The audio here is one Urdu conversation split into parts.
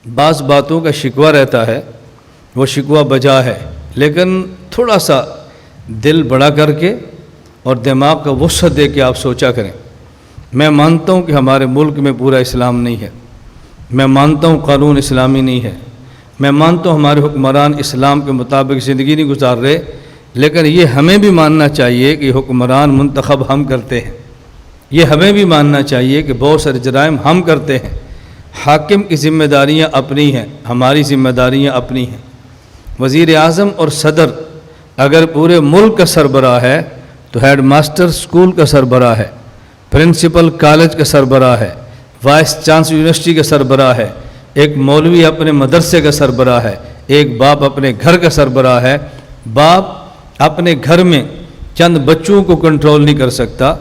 بعض باتوں کا شکوہ رہتا ہے، وہ شکوہ بجا ہے، لیکن تھوڑا سا دل بڑا کر کے اور دماغ کا وسعت دے کے آپ سوچا کریں۔ میں مانتا ہوں کہ ہمارے ملک میں پورا اسلام نہیں ہے، میں مانتا ہوں قانون اسلامی نہیں ہے، میں مانتا ہوں ہمارے حکمران اسلام کے مطابق زندگی نہیں گزار رہے، لیکن یہ ہمیں بھی ماننا چاہیے کہ حکمران منتخب ہم کرتے ہیں، یہ ہمیں بھی ماننا چاہیے کہ بہت سارے جرائم ہم کرتے ہیں۔ حاکم کی ذمہ داریاں اپنی ہیں، ہماری ذمہ داریاں اپنی ہیں۔ وزیر اعظم اور صدر اگر پورے ملک کا سربراہ ہے تو ہیڈ ماسٹر اسکول کا سربراہ ہے، پرنسپل کالج کا سربراہ ہے، وائس چانسلر یونیورسٹی کا سربراہ ہے، ایک مولوی اپنے مدرسے کا سربراہ ہے، ایک باپ اپنے گھر کا سربراہ ہے۔ باپ اپنے گھر میں چند بچوں کو کنٹرول نہیں کر سکتا،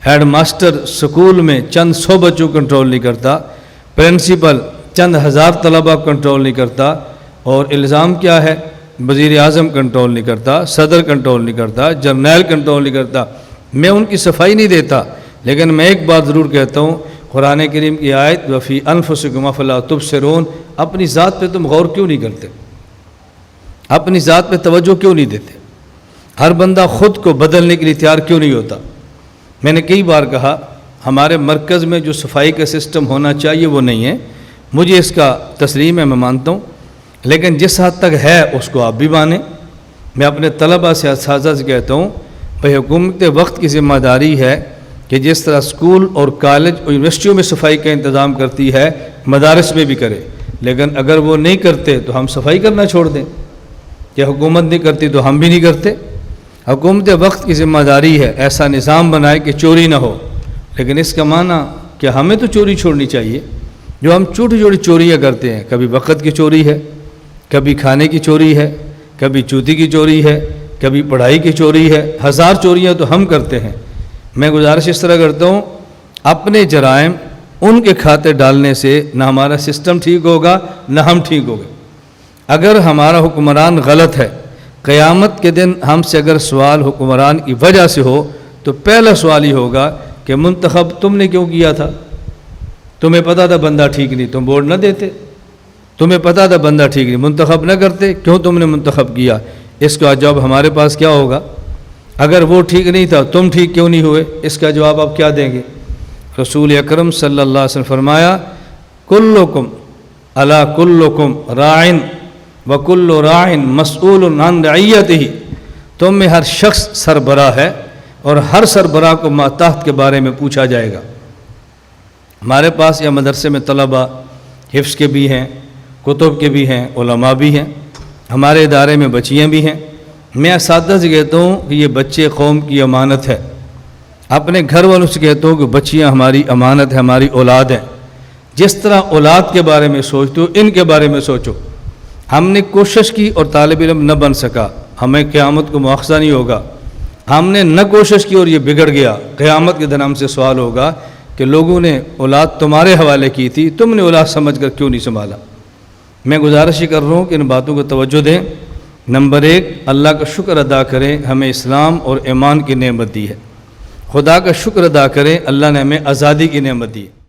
ہیڈ ماسٹر اسکول میں چند 100 بچوں کو کنٹرول نہیں کرتا، پرنسپل چند ہزار طلبہ کو کنٹرول نہیں کرتا، اور الزام کیا ہے؟ وزیر اعظم کنٹرول نہیں کرتا، صدر کنٹرول نہیں کرتا، جرنیل کنٹرول نہیں کرتا۔ میں ان کی صفائی نہیں دیتا، لیکن میں ایک بات ضرور کہتا ہوں، قرآن کریم کی آیت وفی انفسکم افلا تبصرون، اپنی ذات پہ تم غور کیوں نہیں کرتے؟ اپنی ذات پہ توجہ کیوں نہیں دیتے؟ ہر بندہ خود کو بدلنے کے لیے تیار کیوں نہیں ہوتا؟ میں نے کئی بار کہا ہمارے مرکز میں جو صفائی کا سسٹم ہونا چاہیے وہ نہیں ہے، مجھے اس کا تسلیم ہے، میں مانتا ہوں، لیکن جس حد تک ہے اس کو آپ بھی مانیں۔ میں اپنے طلبہ سے اساتذہ سے کہتا ہوں بھئی حکومت وقت کی ذمہ داری ہے کہ جس طرح اسکول اور کالج اور یونیورسٹیوں میں صفائی کا انتظام کرتی ہے مدارس میں بھی کرے، لیکن اگر وہ نہیں کرتے تو ہم صفائی کرنا چھوڑ دیں؟ کہ حکومت نہیں کرتی تو ہم بھی نہیں کرتے؟ حکومت وقت کی ذمہ داری ہے ایسا نظام بنائے کہ چوری نہ ہو، لیکن اس کا معنی کہ ہمیں تو چوری چھوڑنی چاہیے۔ جو ہم چھوٹی چھوٹی چوریاں کرتے ہیں، کبھی وقت کی چوری ہے، کبھی کھانے کی چوری ہے، کبھی جوتی کی چوری ہے، کبھی پڑھائی کی چوری ہے، 1000 چوریاں تو ہم کرتے ہیں۔ میں گزارش اس طرح کرتا ہوں، اپنے جرائم ان کے کھاتے ڈالنے سے نہ ہمارا سسٹم ٹھیک ہوگا نہ ہم ٹھیک ہوگے۔ اگر ہمارا حکمران غلط ہے، قیامت کے دن ہم سے اگر سوال حکمران کی وجہ سے ہو تو پہلا سوال ہی ہوگا کہ منتخب تم نے کیوں کیا تھا؟ تمہیں پتہ تھا بندہ ٹھیک نہیں، تم ووٹ نہ دیتے؟ تمہیں پتہ تھا بندہ ٹھیک نہیں، منتخب نہ کرتے، کیوں تم نے منتخب کیا؟ اس کا جواب ہمارے پاس کیا ہوگا؟ اگر وہ ٹھیک نہیں تھا تم ٹھیک کیوں نہیں ہوئے؟ اس کا جواب آپ کیا دیں گے؟ رسول اکرم صلی اللہ علیہ وسلم فرمایا کلکم الا کلکم راعٍ وکل راعٍ مسئول عن رعیتہ، تم میں ہر شخص سربراہ ہے اور ہر سربراہ کو ماتحت کے بارے میں پوچھا جائے گا۔ ہمارے پاس یا مدرسے میں طلبہ حفظ کے بھی ہیں، کتب کے بھی ہیں، علماء بھی ہیں، ہمارے ادارے میں بچیاں بھی ہیں۔ میں اساتذہ سے کہتا ہوں کہ یہ بچے قوم کی امانت ہے، اپنے گھر والوں سے کہتا ہوں کہ بچیاں ہماری امانت ہے، ہماری اولاد ہے۔ جس طرح اولاد کے بارے میں سوچتے ہو ان کے بارے میں سوچو۔ ہم نے کوشش کی اور طالب علم نہ بن سکا، ہمیں قیامت کو مواخذہ نہیں ہوگا۔ ہم نے نہ کوشش کی اور یہ بگڑ گیا، قیامت کے دن ہم سے سوال ہوگا کہ لوگوں نے اولاد تمہارے حوالے کی تھی، تم نے اولاد سمجھ کر کیوں نہیں سنبھالا؟ میں گزارش ہی کر رہا ہوں کہ ان باتوں کو توجہ دیں۔ نمبر 1، اللہ کا شکر ادا کریں، ہمیں اسلام اور ایمان کی نعمت دی ہے۔ خدا کا شکر ادا کریں، اللہ نے ہمیں آزادی کی نعمت دی ہے۔